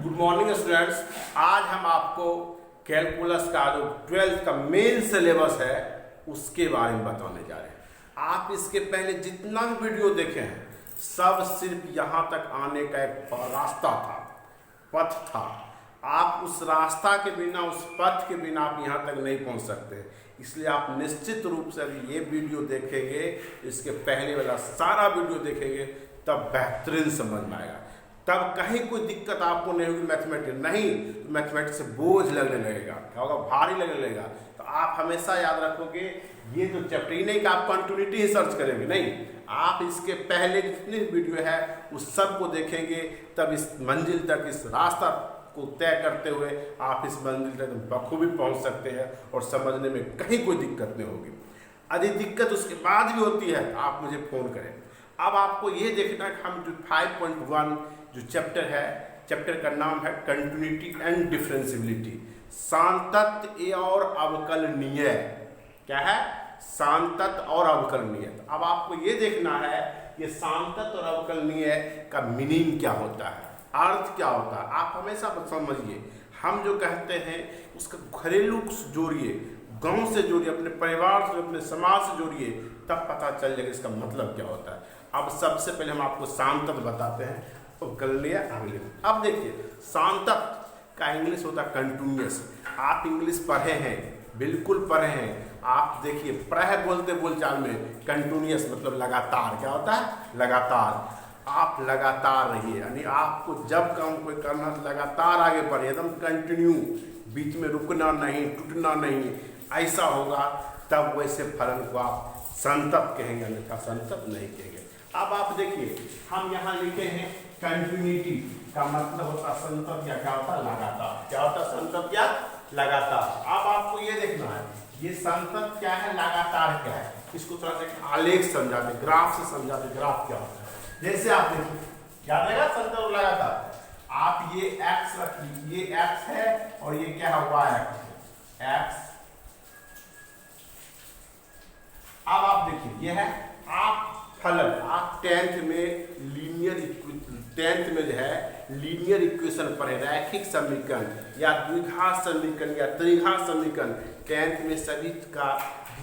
Good morning students. आज हम आपको कैलकुलस का जो 12th का मेन सिलेबस है उसके बारे में बताने जा रहे हैं। आप इसके पहले जितना भी वीडियो देखे हैं सब सिर्फ यहाँ तक आने का एक रास्ता था, पथ था। आप उस रास्ता के बिना, उस पथ के बिना आप यहाँ तक नहीं पहुँच सकते। इसलिए आप निश्चित रूप से अभी ये वीडियो देखेंगे, इसके पहले वाला सारा वीडियो देखेंगे तब बेहतरीन समझ में आएगा। तब कहीं कोई दिक्कत आपको नहीं होगी मैथमेटिक्स, नहीं तो मैथमेटिक्स से बोझ लगने लगेगा, क्या होगा, भारी लगने लगेगा। तो आप हमेशा याद रखोगे ये जो चैप्टर ही नहीं कि आप कंटिन्यूटी ही सर्च करेंगे, नहीं, आप इसके पहले जितने वीडियो है उस सब को देखेंगे तब इस मंजिल तक, इस रास्ता को तय करते हुए आप इस मंजिल तक बखूबी पहुंच सकते हैं और समझने में कहीं कोई दिक्कत नहीं होगी। यदि दिक्कत उसके बाद भी होती है तो आप मुझे फ़ोन करें। अब आपको ये देखना है कि हम जो 5.1 जो चैप्टर है, चैप्टर का नाम है कंटिन्यूटी एंड डिफरेंशियबिलिटी, सांतत्य और अवकलनीय। क्या है? सांतत्य और अवकलनीय। अब आपको ये देखना है ये सांतत्य और अवकलनीय का मीनिंग क्या होता है, अर्थ क्या होता है। आप हमेशा समझिए, हम जो कहते हैं उसका घरेलू जोड़िए, गांव से जोड़िए, अपने परिवार से, अपने समाज से जोड़िए, तब पता चल जाएगा इसका मतलब क्या होता है। अब सबसे पहले हम आपको सांतत्य बताते हैं, अवकलनीय अगले। अब देखिए, सांतत्य का इंग्लिश होता है कंटिन्यूअस। आप इंग्लिश पढ़े हैं, बिल्कुल पढ़े हैं। आप देखिए, प्रह बोलते बोलचाल में कंटिन्यूअस मतलब लगातार। क्या होता है? लगातार। आप लगातार रहिए, यानी आपको जब काम कोई करना तो लगातार आगे बढ़े, एकदम कंटिन्यू, बीच में रुकना नहीं, टूटना नहीं, ऐसा होगा तब वैसे फलन को आप संतत कहेंगे, अन्यथा संतत नहीं कहेंगे। अब आप देखिए, हम यहाँ लिखे हैं कंटिन्यूटी का मतलब होता है संतत या क्या होता है? लगातार। क्या होता है? संतत या लगातार। अब आपको ये देखना है ये संतत क्या है, लगातार क्या है। इसको थोड़ा सा आलेख समझाते, ग्राफ से समझाते, ग्राफ क्या होता है। जैसे आप देखिए, याद रहेगा संतत और लगातार। आप ये x रखिए, ये x है और ये क्या है? y x। अब आप देखिए, ये है आप फलन। आप 10th में जो है लीनियर इक्वेशन पढ़े, रैखिक समीकरण या द्विघात समीकरण या त्रिघात समीकरण। 10th में सभी का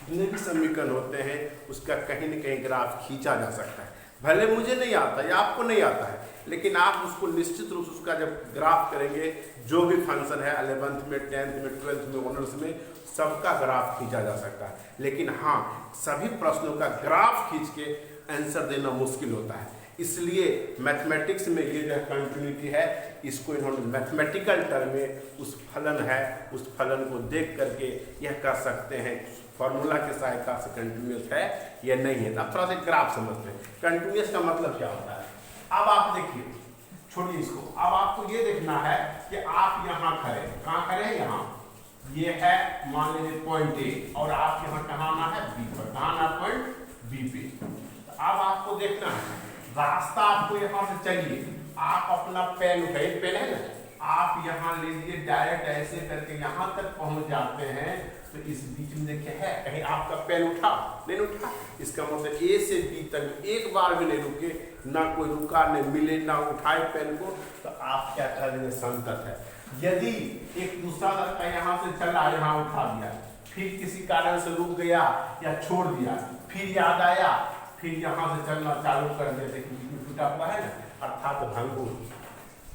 जितने भी समीकरण होते हैं उसका कहीं न कहीं ग्राफ खींचा जा सकता है। भले मुझे नहीं आता या आपको नहीं आता है, लेकिन आप उसको निश्चित रूप से उसका जब ग्राफ करेंगे, जो भी फंक्शन है 11th में, 10th में, 12th में, ऑनर्स में, सबका ग्राफ खींचा जा सकता है। लेकिन हाँ, सभी प्रश्नों का ग्राफ खींच के आंसर देना मुश्किल होता है। इसलिए मैथमेटिक्स में ये जो कंटिन्यूटी है, इसको इन्होंने मैथमेटिकल टर्म में उस फलन है, उस फलन को देख करके यह कर सकते हैं फॉर्मूला के सहायता से कंटिन्यूस है या नहीं है। अब थोड़ा सा ग्राफ समझते हैं कंटिन्यूस का मतलब क्या होता है। अब आप देखिए, छोड़िए इसको। अब आपको ये देखना है कि आप यहाँ खड़े, कहाँ खड़े? यहाँ। ये है मान लीजिए पॉइंट ए और आप यहाँ कहाँ आना है? बी पर। कहाँ आना? पॉइंट बी पे। तो अब आपको देखना है रास्ता, आपको यहाँ से चलिए, आप अपना पेन उठाइए, पेन है ना, आप यहाँ लीजिए, डायरेक्ट ऐसे करके यहाँ तक पहुँच जाते हैं। तो इस बीच में देखिए है कहीं आपका पेन उठा? नहीं उठा। इसका मतलब ए से बी तक एक बार भी नहीं रुके, ना कोई रुका, नहीं मिले, ना उठाए पेन को, तो आप क्या कर देंगे? संतत है। यदि एक दूसरा लड़का यहाँ से चला, यहाँ उठा दिया, फिर किसी कारण से रुक गया या छोड़ दिया, फिर याद आया, फिर यहाँ से चलना चालू कर दिया, लेकिन टूटा हुआ है ना, अर्थात भंगुर।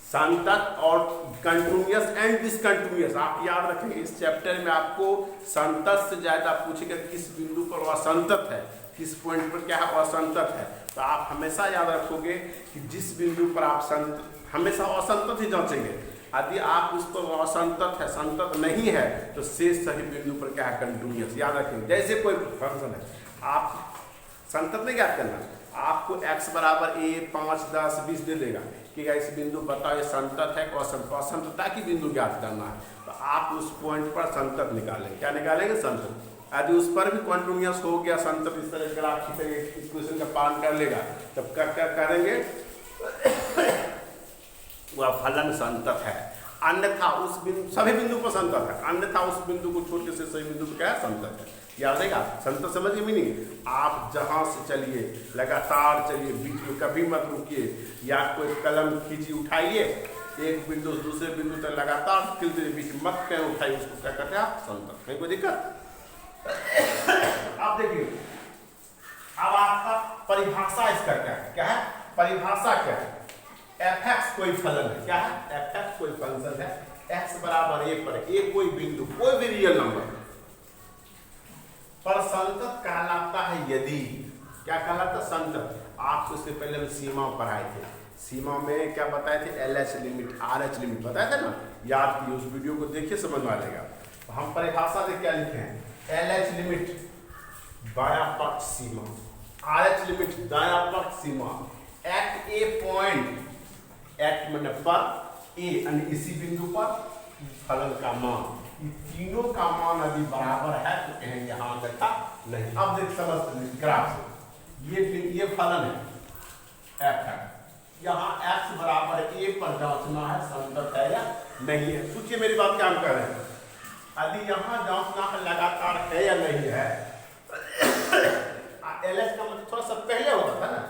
संतत और कंटिन्यूअस एंड डिसकंटिन्यूअस आप याद रखें। इस चैप्टर में आपको संतत से ज्यादा पूछेगा किस बिंदु पर असंतत है, किस पॉइंट पर क्या है असंतत है। तो आप हमेशा याद रखोगे कि जिस बिंदु पर आप हमेशा असंतत ही जांचेंगे। यदि आप उस पर असंतत है, संतत नहीं है, तो शेष सही बिंदु पर क्या है? कंटिन्यूअस। याद रखेंगे, जैसे कोई फंक्शन है, आप संतत नहीं ज्ञात करना, आपको x बराबर a 5, 10, 20 दे देगा कि इस बिंदु बताओ ये संतत है कि असंतत। असंतता की बिंदु ज्ञात करना है, तो आप उस पॉइंट पर संतत निकालेंगे। क्या निकालेंगे? संतत। यदि उस पर भी कंटिन्यूअस हो गया संतत, इस तरह ग्राफ खींचेंगे, इक्वेशन का पालन कर लेगा, तब क्या क्या करेंगे? वह फलन संतत है, अन्यथा उस बिंदु सभी बिंदु पर संतत है, अन्यथा उस बिंदु को छोड़ के से सही बिंदु पर क्या है संतत है। याद रहेगा संतत समझिए मीनिंग। आप जहां से चलिए लगातार चलिए, बीच में कभी मत रुकिए, या कोई कलम खींची उठाइए एक बिंदु से दूसरे बिंदु तक लगातार चलते बीच मत कहीं उठाइए, उसको क्या कहते हैं संतत। कहीं कोई दिक्कत? आप देखिए अब आपका परिभाषा इसका क्या है परिभाषा क्या है? fx कोई फलन है, क्या है fx कोई फंक्शन है, x बराबर 1 पर a कोई बिंदु कोई भी रियल नंबर पर संतत कहलाता है यदि, क्या कहलाता है संतत। आपको इससे पहले हम सीमा पढ़ाए थे, सीमा में क्या बताए थे LH लिमिट RH लिमिट बताए थे ना, याद कीजिए उस वीडियो को देखिए समझ में आ जाएगा। तो हम परिभाषा से क्या लिखे हैं LH लिमिट बायां पक्ष सीमा, RH लिमिट दायां पक्ष सीमा, एट ए पॉइंट, एट मतलब पर ए यानी इसी बिंदु पर फलन का मान, ये तीनों का मान यदि बराबर है तो कहेंगे हाँ बेटा नहीं। अब देख समझ ग्राफ से ये फलन है f है, यहाँ x बराबर a पर जांचना है संतत है या नहीं है। सोचिए मेरी बात क्या हम कह रहे हैं, यदि यहाँ जांचना है लगातार है या नहीं है। LH का मतलब थोड़ा सा पहले होता था ना,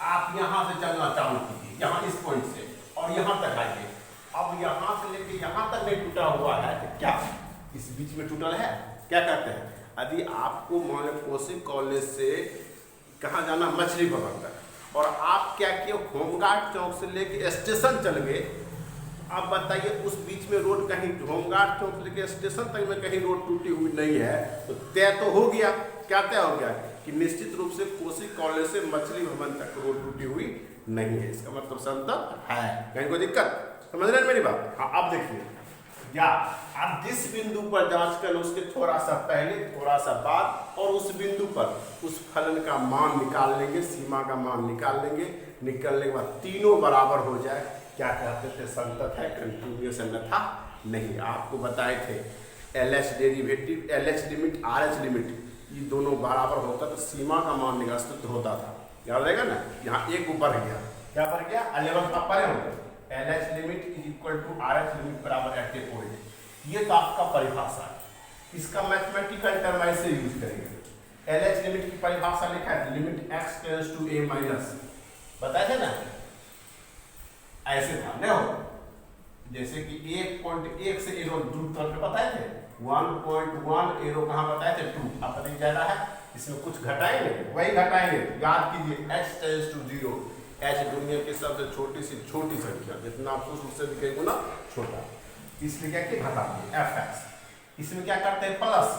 आप यहाँ से चलना चालू कीजिए, यहाँ इस पॉइंट से और यहाँ तक आइए। अब यहाँ से लेके यहाँ तक नहीं टूटा हुआ है तो क्या इस बीच में टूटल है? क्या कहते हैं, यदि आपको मान लो कोसी कॉलेज से कहाँ जाना मछली पकड़कर, और आप क्या किए होमगार्ड चौक से लेके स्टेशन चल गए। आप बताइए उस बीच में रोड कहीं होमगार्ड चौक से लेके स्टेशन तक में कहीं रोड टूटी हुई नहीं है तो तय तो हो गया। क्या तय हो गया कि निश्चित रूप से कोसी कॉलेज से मछली भवन तक रोड टूटी हुई नहीं है, इसका मतलब संतत है। कहीं कोई दिक्कत? समझ रहे हैं मेरी बात? हाँ अब देखिए, या आप जिस बिंदु पर जांच कर उसके थोड़ा सा पहले थोड़ा सा बाद और उस बिंदु पर उस फलन का मान निकाल लेंगे, सीमा का मान निकाल लेंगे, निकलने के बाद तीनों बराबर हो जाए, क्या कहते थे संतत है, कंटिन्यूअस अन्यथा नहीं। आपको बताए थे LH derivative, LH limit RH limit ये दोनों बराबर होता तो सीमा का मान निकाल होता था। याद रहेगा ना, यहाँ एक ऊपर गया, क्या पर गया 11 का परे हो गया, LH limit is equal to RH limit बराबर एट ए पॉइंट। ये तो आपका परिभाषा है, इसका मैथमेटिकल टर्म ऐसे यूज करेंगे। LH लिमिट की परिभाषा लिखा है limit x tends to a minus, बताए थे ना ऐसे था ना हो, जैसे कि 1.1 से एरो दूर तरफ पे बताए थे 1.1 एरो कहाँ बताए थे 2। अब पता नहीं जा रहा है इसमें कुछ घटाएंगे, वही घटाएंगे। याद कीजिए h टेंड्स टू 0, h दुनिया की सबसे छोटी सी छोटी संख्या, जितना आप सोच उससे भी कई गुना छोटा, इसलिए क्या कि घटा दिए fx। इसमें क्या करते हैं प्लस,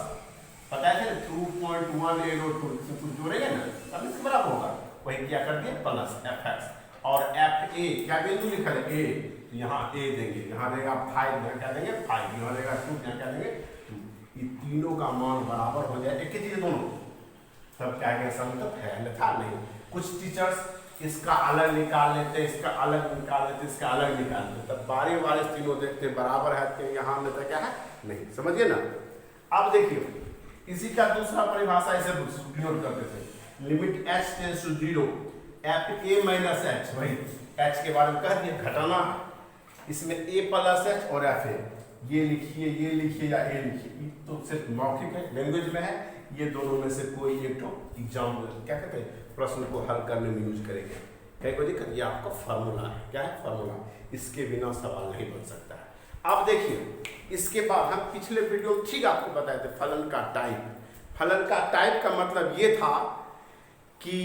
पता है 2.1 एरो 2 इसमें कुछ जोड़ेंगे ना तब इसके बराबर होगा, वही क्या कर दिए प्लस fx। और fa क्या बिंदु लिखा है a, तो यहाँ a देंगे, यहाँ रहेगा 5, यहाँ क्या देंगे 5, यहाँ रहेगा 2, यहाँ क्या देंगे 2। ये तीनों का मान बराबर हो जाए, एक ही चीज दोनों, तब क्या है संतत है, अन्यथा नहीं। कुछ टीचर्स इसका अलग निकाल लेते, इसका अलग निकाल लेते, इसका अलग निकाल लेते, तब बारी बारी तीनों देखते बराबर है कि यहाँ अन्यथा क्या है नहीं। समझिए ना। अब देखिए इसी का दूसरा परिभाषा ऐसे नोट करते थे limit h tends to 0 fa minus h, वही h के बारे में कह दिए घटाना, इसमें a प्लस h और fa ये लिखिए या a लिखिए, तो सिर्फ मौखिक है, लैंग्वेज में है, ये दोनों में से कोई एक तो एग्जाम क्या कहते हैं प्रश्न को हल करने में यूज करेंगे। कहीं कोई दिक्कत? ये आपका फार्मूला है, क्या है फार्मूला, इसके बिना सवाल नहीं बन सकता है। अब देखिए इसके बाद हम पिछले वीडियो में ठीक आपको बताए थे फलन का टाइप। फलन का टाइप का मतलब ये था कि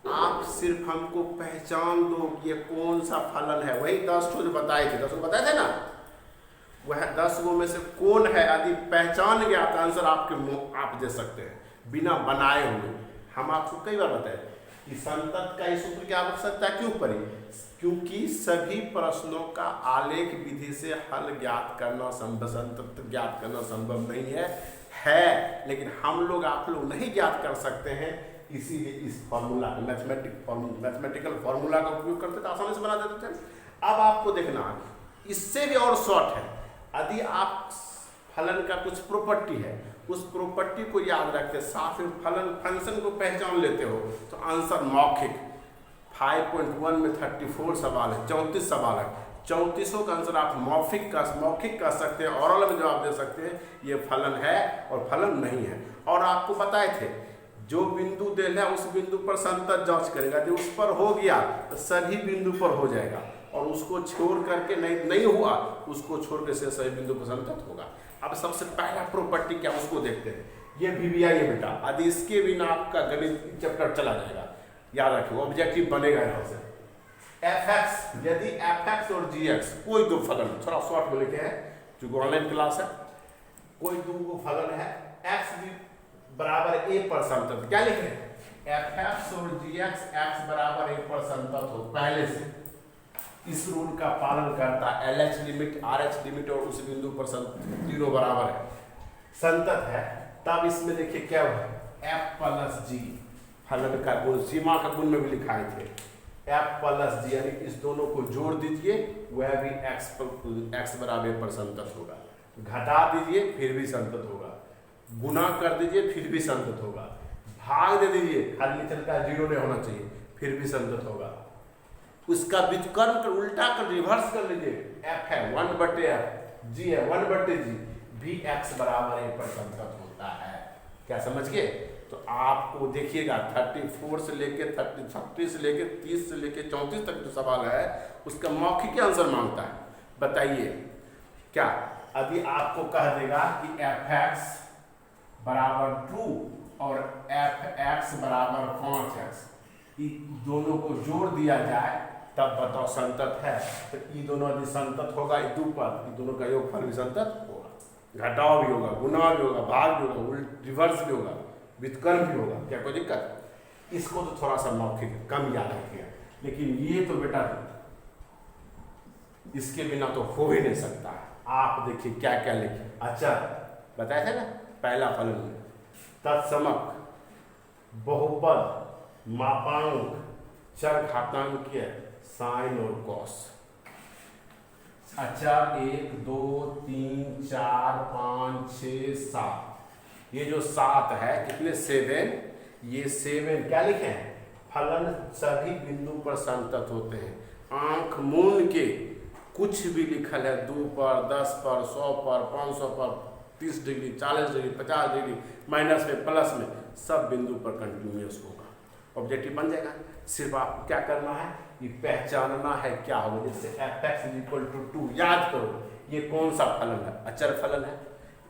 आप सिर्फ हमको पहचान दो कि ये कौन सा फलन है, वही 10 जो बताए थे, 10 बताए थे ना, वह 10 में से कौन है यदि पहचान गया तो आंसर आप दे सकते हैं बिना बनाए हुए। हम आपको कई बार बताए कि संतत का इस सूत्र की आवश्यकता क्यों पड़ी, क्योंकि सभी प्रश्नों का आलेख विधि से हल ज्ञात करना संभव, संतत ज्ञात करना संभव नहीं है, लेकिन हम लोग आप लोग नहीं ज्ञात कर सकते हैं, इसीलिए इस फॉर्मूला मैथमेटिकल फॉर्मूला का उपयोग करते थे, आसानी से बना देते थे। अब आपको देखना इससे भी और शॉर्ट है, यदि आप फलन का कुछ प्रॉपर्टी है उस प्रॉपर्टी को याद रखते साथ में फलन फंक्शन को पहचान लेते हो तो आंसर मौखिक। 5.1 में 34 सवाल है, 34 सवाल है। 34 का आंसर आप मौखिक कर सकते हैं, ओरल में जवाब दे सकते हैं। ये फलन है और फलन नहीं है। और आपको बताए थे जो बिंदु देना है उस बिंदु पर संतत जांच करेगा, जो उस पर हो गया तो सभी बिंदु पर हो जाएगा, और उसको छोड़ करके नहीं हुआ उसको छोड़ के से सही बिंदु पर संतत होगा। अब सबसे पहला प्रॉपर्टी क्या उसको देखते हैं। ये VBI है बेटा, यदि इसके बिना आपका गणित चैप्टर चला जाएगा, याद रखिए ऑब्जेक्टिव बनेगा यहाँ से। fx, यदि fx और gx कोई दो फलन, थोड़ा शॉर्ट में लिखे हैं क्योंकि ऑनलाइन क्लास है, कोई दो फलन है x भी बराबर a पर संतत, क्या लिखे fx और gx x बराबर a पर संतत हो, पहले से इस रूल का पालन करता है। LH लिमिट RH लिमिट और उस बिंदु पर तीनों बराबर है, संतत है, तब इसमें देखिए क्या हुआ f प्लस g फलन का गुण, सीमा का गुण में भी लिखाए थे f प्लस g, यानी इस दोनों को जोड़ दीजिए वह भी x बराबर पर संतत होगा, घटा दीजिए फिर भी संतत होगा, गुना कर दीजिए फिर भी संतत होगा, भाग दे दीजिए खाली नीचे का 0 नहीं होना चाहिए फिर भी संतत होगा, उसका व्युत्क्रम कर उल्टा कर रिवर्स कर लीजिए, f है 1/f, g है 1/g, भी x बराबर a पर संतत होता है। क्या समझ गए? तो आपको देखिएगा 34 से लेके 36 से लेके 30 से लेके 34 तक जो सवाल है उसका मौखिक आंसर मांगता है। बताइए क्या, यदि आपको कह देगा कि fx बराबर 2 और fx बराबर 5x, इन दोनों को जोड़ दिया जाए तब बताओ संतत है, तो ये दोनों यदि संतत होगा ये दो पद, ये दोनों का योगफल भी संतत होगा, घटाव भी होगा, गुना भी होगा, भाग भी होगा, रिवर्स भी होगा, व्युत्क्रम भी होगा। क्या कोई दिक्कत? इसको तो थोड़ा सा मौखिक कम याद रखिए, लेकिन ये तो बेटा इसके बिना तो हो ही नहीं सकता। आप देखिए क्या क्या लिखे, अच्छा बताया था ना पहला फलन तत्समक बहुपद मापांक चर घातांकीय साइन और कॉस। अच्छा 1 2 3 4 5 6 7, ये जो 7 है कितने 7, ये 7 क्या लिखे हैं फलन सभी बिंदु पर संतत होते हैं। आंख मूंद के कुछ भी लिखल है 2 पर 10 पर 100 पर 500 पर 30 डिग्री 40 डिग्री 50 डिग्री माइनस में प्लस में सब बिंदु पर कंटिन्यूस होगा, ऑब्जेक्टिव बन जाएगा। सिर्फ आपको क्या करना है, ये पहचानना है क्या होगा। जैसे fx = 2, याद करो ये कौन सा फलन है, अचर फलन है,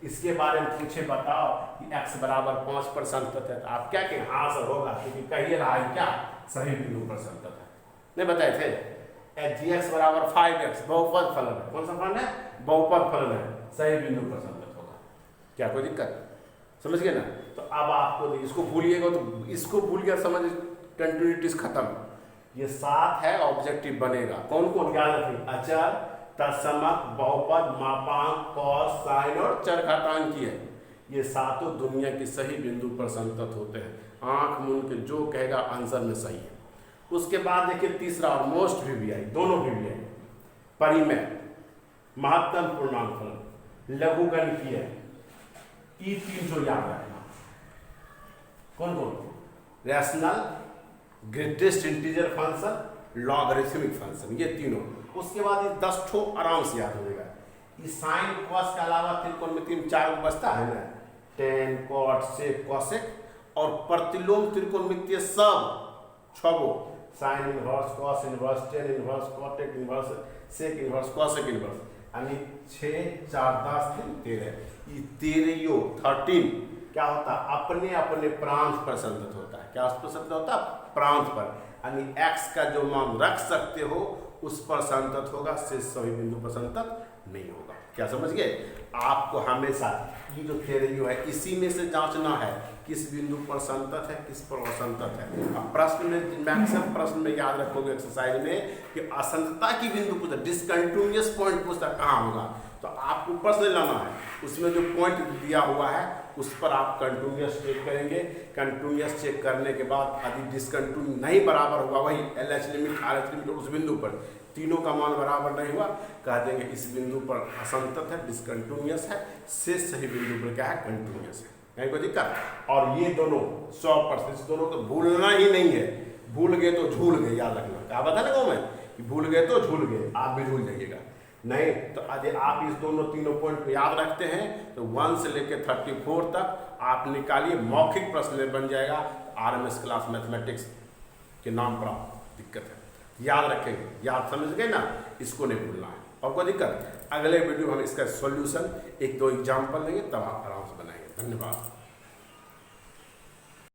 इसके बारे में पूछे बताओ कि x बराबर 5 पर संतत है, तो आप क्या कहें हाँ सर होगा, क्योंकि कहिए रहा है क्या सही बिंदु पर संतत है। नहीं बताए थे gx बराबर 5x बहुपद फलन है, कौन सा फलन है बहुपद फलन है, सही बिंदु पर संतत होगा। क्या कोई दिक्कत? समझ गए ना? तो अब आपको इसको भूलिएगा, तो इसको भूल गया समझ कंटिन्यूटीज खत्म। ये 7 है, ऑब्जेक्टिव बनेगा कौन कौन याद रखिए, अचर तत्समक बहुपद मापांक कॉस साइन और चर घातांकीय, ये सातों दुनिया के सही बिंदु पर संतत होते हैं। आंख मूंद के जो कहेगा आंसर में सही है। उसके बाद देखिए तीसरा और मोस्ट VBI, दोनों VBI परिमेय महत्तम पूर्णांक फलन लघुगणकीय, ये 3 जो याद रखना। कौन कौन? Rational, greatest integer function, logarithmic function, ये तीनों। उसके बाद ये 10 ठो आराम से याद हो जाएगा। ये साइन कॉस के अलावा त्रिकोणमिति 4 बचता है ना, टेन कॉट सेक कॉसेक और प्रतिलोम त्रिकोणमितीय सब 6 गो, sine inverse cos inverse tan inverse cot inverse sec inverse cosec inverse, यानी 6 4 10 3 13, ये 13 क्या होता है अपने अपने प्रांत पर संतत होता है। क्या उस पर संतत होता है? प्रांत पर, यानी x का जो मान रख सकते हो उस पर संतत होगा, से सभी बिंदु पर संतत नहीं होगा। क्या समझ गए? आपको हमेशा ये जो थ्योरी है इसी में से जांचना है किस बिंदु पर संतत है किस पर असंतत है। अब प्रश्न में मैक्सिमम प्रश्न में याद रखोगे एक्सरसाइज में कि असंतता की बिंदु पूछता, डिसकंटिन्यूअस पॉइंट पूछता कहाँ होगा, तो आपको प्रश्न लाना है, उसमें जो पॉइंट दिया हुआ है उस पर आप कंटिन्यूअस चेक करेंगे। कंटिन्यूअस चेक करने के बाद यदि डिसकंटिन्यू नहीं बराबर हुआ, वही LH लिमिट RH लिमिट उस बिंदु पर तीनों का मान बराबर नहीं हुआ, कह देंगे इस बिंदु पर असंतत है, डिसकंटिन्यूअस है, से सही बिंदु पर क्या है कंटिन्यूअस है। कहीं कोई दिक्कत? और ये दोनों 100%, दोनों को भूलना ही नहीं है। भूल गए तो झूल गए, याद रखना। क्या बता ना गाँव में कि भूल गए तो झूल गए, आप भी झूल जाइएगा। नहीं तो यदि आप इस तीनों पॉइंट को याद रखते हैं तो 1 से लेकर 34 तक आप निकालिए, मौखिक प्रश्न बन जाएगा। RMS क्लास मैथमेटिक्स के नाम पर आप दिक्कत है, याद रखेंगे, याद समझ गए ना, इसको नहीं भूलना है। और कोई दिक्कत, अगले वीडियो हम इसका सॉल्यूशन 1-2 एग्जाम्पल लेंगे, तब आप आराम से बनाएंगे। धन्यवाद।